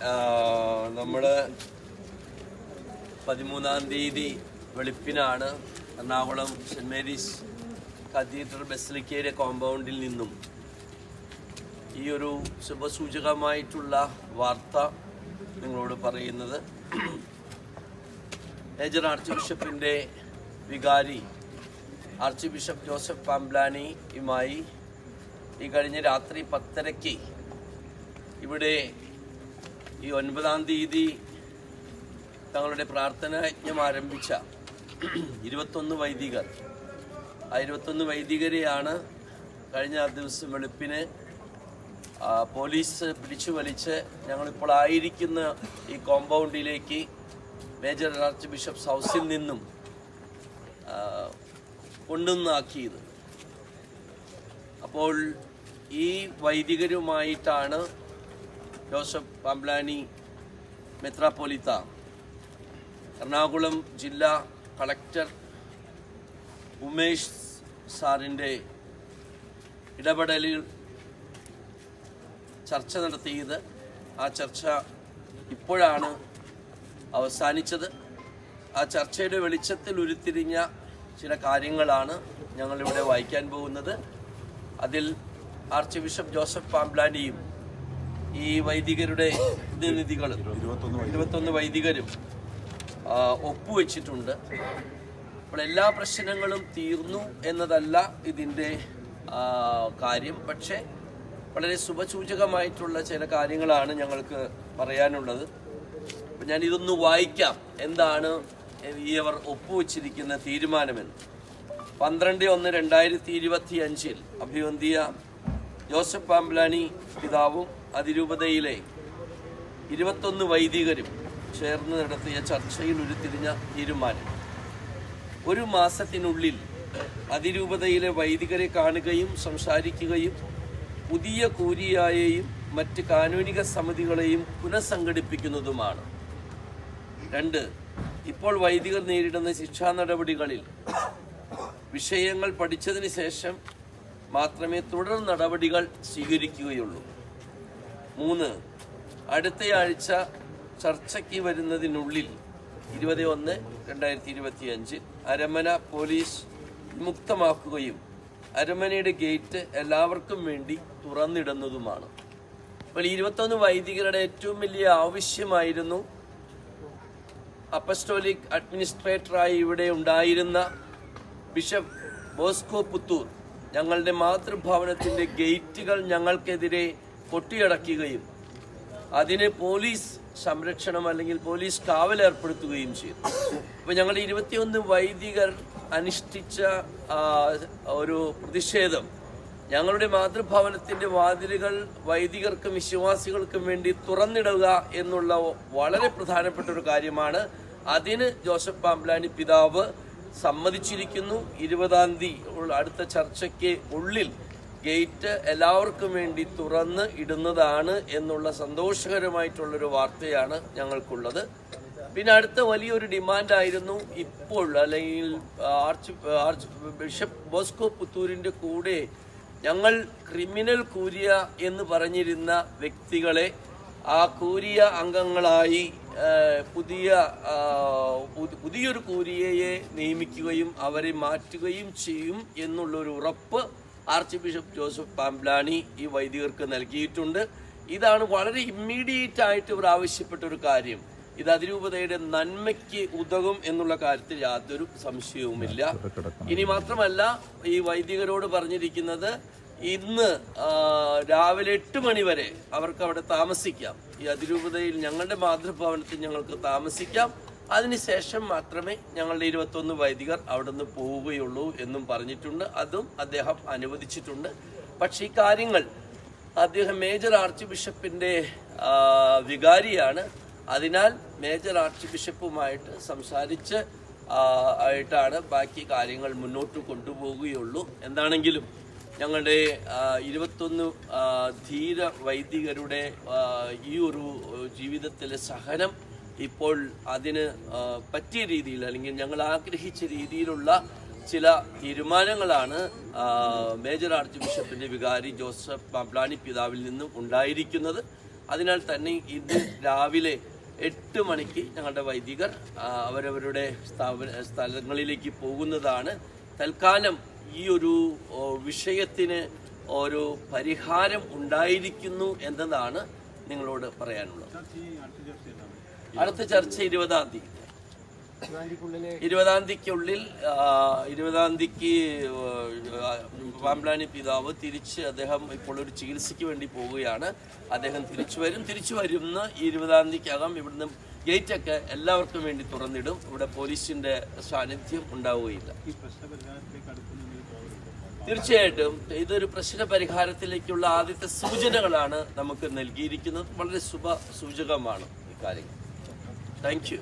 നമ്മൾ 13-ാം തീയതി വെളുപ്പിനാണ് Ernakulam cent Mary's cathedral ബസിലിക്കയുടെ കോമ്പൗണ്ടിൽ നിന്നും ഈ ഒരു ശുഭസൂചകമായിട്ടുള്ള വാർത്ത നിങ്ങളോട് പറയുന്നത്. മേജർ ആർച്ച് ബിഷപ്പിൻ്റെ വികാരി ആർച്ച് ബിഷപ്പ് ജോസഫ് പാംബ്ലാനിയുമായി ഈ കഴിഞ്ഞ രാത്രി 10:30 ഇവിടെ ഈ 9-ാം തീയതി തങ്ങളുടെ പ്രാർത്ഥനാ യജ്ഞം ആരംഭിച്ച 21 വൈദികർ, ആ 21 വൈദികരെയാണ് കഴിഞ്ഞ ദിവസം വെളുപ്പിന് പോലീസ് പിടിച്ചു വലിച്ച് ഞങ്ങളിപ്പോൾ ആയിരിക്കുന്ന ഈ കോമ്പൗണ്ടിലേക്ക് മേജർ ആർച്ച് ബിഷപ്സ് ഹൗസിൽ നിന്നും കൊണ്ടുവന്നാക്കിയത്. അപ്പോൾ ഈ വൈദികരുമായിട്ടാണ് ജോസഫ് പാംബ്ലാനി മെത്രാപ്പൊലീത്ത, എറണാകുളം ജില്ലാ കളക്ടർ ഉമേഷ് സാറിൻ്റെ ഇടപെടലിൽ ചർച്ച നടത്തിയത്. ആ ചർച്ച ഇപ്പോഴാണ് അവസാനിച്ചത്. ആ ചർച്ചയുടെ വെളിച്ചത്തിൽ ഉരുത്തിരിഞ്ഞ ചില കാര്യങ്ങളാണ് ഞങ്ങളിവിടെ വായിക്കാൻ പോകുന്നത്. അതിൽ ആർച്ച് ബിഷപ്പ് ജോസഫ് പാംബ്ലാനിയും ഈ വൈദികരുടെ പ്രതിനിധികളും 21 വൈദികരും ഒപ്പുവെച്ചിട്ടുണ്ട്. അപ്പോൾ എല്ലാ പ്രശ്നങ്ങളും തീർന്നു എന്നതല്ല ഇതിൻ്റെ കാര്യം, പക്ഷേ വളരെ ശുഭസൂചകമായിട്ടുള്ള ചില കാര്യങ്ങളാണ് ഞങ്ങൾക്ക് പറയാനുള്ളത്. അപ്പം ഞാൻ ഇതൊന്ന് വായിക്കാം, എന്താണ് ഇവർ ഒപ്പുവെച്ചിരിക്കുന്ന തീരുമാനമെന്ന്. 12/1/2025 അഭിവന്ദിയ ജോസഫ് പാംബ്ലാനി പിതാവും അതിരൂപതയിലെ 21 വൈദികരും ചേർന്ന് നടത്തിയ ചർച്ചയിൽ ഉരുത്തിരിഞ്ഞ തീരുമാനം: 1 മാസത്തിനുള്ളിൽ അതിരൂപതയിലെ വൈദികരെ കാണുകയും സംസാരിക്കുകയും പുതിയ കൂരിയായെയും മറ്റ് കാനൂനിക സമിതികളെയും പുനഃസംഘടിപ്പിക്കുന്നതുമാണ്. 2, ഇപ്പോൾ വൈദികർ നേരിടുന്ന ശിക്ഷാ നടപടികളിൽ വിഷയങ്ങൾ പഠിച്ചതിന് ശേഷം മാത്രമേ തുടർ നടപടികൾ സ്വീകരിക്കുകയുള്ളൂ. 3, അടുത്തയാഴ്ച ചർച്ചയ്ക്ക് വരുന്നതിനുള്ളിൽ 21/2025 അരമന പോലീസ് വിമുക്തമാക്കുകയും അരമനയുടെ ഗേറ്റ് എല്ലാവർക്കും വേണ്ടി തുറന്നിടുന്നതുമാണ്. അപ്പോൾ 21 വൈദികരുടെ ഏറ്റവും വലിയ ആവശ്യമായിരുന്നു അപ്പസ്റ്റോലിക് അഡ്മിനിസ്ട്രേറ്ററായി ഇവിടെ ഉണ്ടായിരുന്ന ബിഷപ്പ് ബോസ്കോ പുത്തൂർ ഞങ്ങളുടെ മാതൃഭവനത്തിൻ്റെ ഗേറ്റുകൾ ഞങ്ങൾക്കെതിരെ കൊട്ടിയടക്കുകയും അതിന് പോലീസ് സംരക്ഷണം അല്ലെങ്കിൽ പോലീസ് കാവൽ ഏർപ്പെടുത്തുകയും ചെയ്തു. അപ്പോൾ ഞങ്ങൾ 21 വൈദികർ അനുഷ്ഠിച്ച ഒരു പ്രതിഷേധം, ഞങ്ങളുടെ മാതൃഭവനത്തിൻ്റെ വാതിലുകൾ വൈദികർക്കും വിശ്വാസികൾക്കും വേണ്ടി തുറന്നിടുക എന്നുള്ള വളരെ പ്രധാനപ്പെട്ട ഒരു കാര്യമാണ്. അതിന് ജോസഫ് പാംബ്ലാനി പിതാവ് സമ്മതിച്ചിരിക്കുന്നു. 20-ാം തീയതി അടുത്ത ചർച്ചയ്ക്ക് ഉള്ളിൽ ഗേറ്റ് എല്ലാവർക്കും വേണ്ടി തുറന്ന് ഇടുന്നതാണ് എന്നുള്ള സന്തോഷകരമായിട്ടുള്ളൊരു വാർത്തയാണ് ഞങ്ങൾക്കുള്ളത്. പിന്നെ അടുത്ത വലിയൊരു ഡിമാൻഡായിരുന്നു ഇപ്പോൾ, അല്ലെങ്കിൽ ആർച്ച് ബിഷപ്പ് ബോസ്കോ പുത്തൂരിൻ്റെ കൂടെ ഞങ്ങൾ ക്രിമിനൽ കൂരിയ എന്ന് പറഞ്ഞിരുന്ന വ്യക്തികളെ ആ കൂരിയ അംഗങ്ങളായി പുതിയൊരു കൂരിയയെ നിയമിക്കുകയും അവരെ മാറ്റുകയും ചെയ്യും എന്നുള്ളൊരു ഉറപ്പ് ആർച്ച് ബിഷപ്പ് ജോസഫ് പാംബ്ലാനി ഈ വൈദികർക്ക് നൽകിയിട്ടുണ്ട്. ഇതാണ് വളരെ ഇമ്മീഡിയറ്റ് ആയിട്ട് ഇവർ ആവശ്യപ്പെട്ട ഒരു കാര്യം. ഇത് അതിരൂപതയുടെ നന്മയ്ക്ക് ഉതകും എന്നുള്ള കാര്യത്തിൽ യാതൊരു സംശയവുമില്ല. ഇനി മാത്രമല്ല, ഈ വൈദികരോട് പറഞ്ഞിരിക്കുന്നത് ഇന്ന് രാവിലെ 8 മണി വരെ അവർക്ക് അവിടെ താമസിക്കാം. ഈ അതിരൂപതയിൽ ഞങ്ങളുടെ മാതൃഭവനത്തിൽ ഞങ്ങൾക്ക് താമസിക്കാം. അതിനുശേഷം മാത്രമേ ഞങ്ങളുടെ 21 വൈദികർ അവിടെ നിന്ന് പോവുകയുള്ളൂ എന്നും പറഞ്ഞിട്ടുണ്ട്. അതും അദ്ദേഹം അനുവദിച്ചിട്ടുണ്ട്. പക്ഷേ ഈ കാര്യങ്ങൾ അദ്ദേഹം മേജർ ആർച്ച് ബിഷപ്പിൻ്റെ വികാരിയാണ്. അതിനാൽ മേജർ ആർച്ച് ബിഷപ്പുമായിട്ട് സംസാരിച്ച് ആയിട്ടാണ് ബാക്കി കാര്യങ്ങൾ മുന്നോട്ട് കൊണ്ടുപോകുകയുള്ളൂ. എന്താണെങ്കിലും ഞങ്ങളുടെ 21 ധീര വൈദികരുടെ ഈ ഒരു ജീവിതത്തിലെ സഹനം ഇപ്പോൾ അതിന് പറ്റിയ രീതിയിൽ, അല്ലെങ്കിൽ ഞങ്ങൾ ആഗ്രഹിച്ച രീതിയിലുള്ള ചില തീരുമാനങ്ങളാണ് മേജർ ആർച്ച് ബിഷപ്പിൻ്റെ വികാരി ജോസഫ് പാംബ്ലാനി പിതാവിൽ നിന്നും ഉണ്ടായിരിക്കുന്നത്. അതിനാൽ തന്നെ ഇത് രാവിലെ 8 മണിക്ക് ഞങ്ങളുടെ വൈദികർ അവരവരുടെ സ്ഥലങ്ങളിലേക്ക് പോകുന്നതാണ്. തൽക്കാലം ഈ ഒരു വിഷയത്തിന് ഒരു പരിഹാരം ഉണ്ടായിരിക്കുന്നു എന്നതാണ് നിങ്ങളോട് പറയാനുള്ളത്. അടുത്ത ചർച്ച 20-ാം തീയതി 20-ാം തീയതിക്കുള്ളിൽ 20-ാം തീയതിക്ക് പാമ്പ്ലാനി പിതാവ് അദ്ദേഹം ഇപ്പോൾ ഒരു ചികിത്സയ്ക്ക് വേണ്ടി പോവുകയാണ്. അദ്ദേഹം തിരിച്ചു വരുന്ന 20-ാം തീയതിക്കകം ഇവിടുന്ന് ഗേറ്റൊക്കെ എല്ലാവർക്കും വേണ്ടി തുറന്നിടും. ഇവിടെ പോലീസിന്റെ സാന്നിധ്യം ഉണ്ടാവുകയില്ല. തീർച്ചയായിട്ടും ഇതൊരു പ്രശ്ന പരിഹാരത്തിലേക്കുള്ള ആദ്യത്തെ സൂചനകളാണ് നമുക്ക് നൽകിയിരിക്കുന്നത്. വളരെ സൂചകമാണ് ഇക്കാര്യങ്ങൾ. Thank you.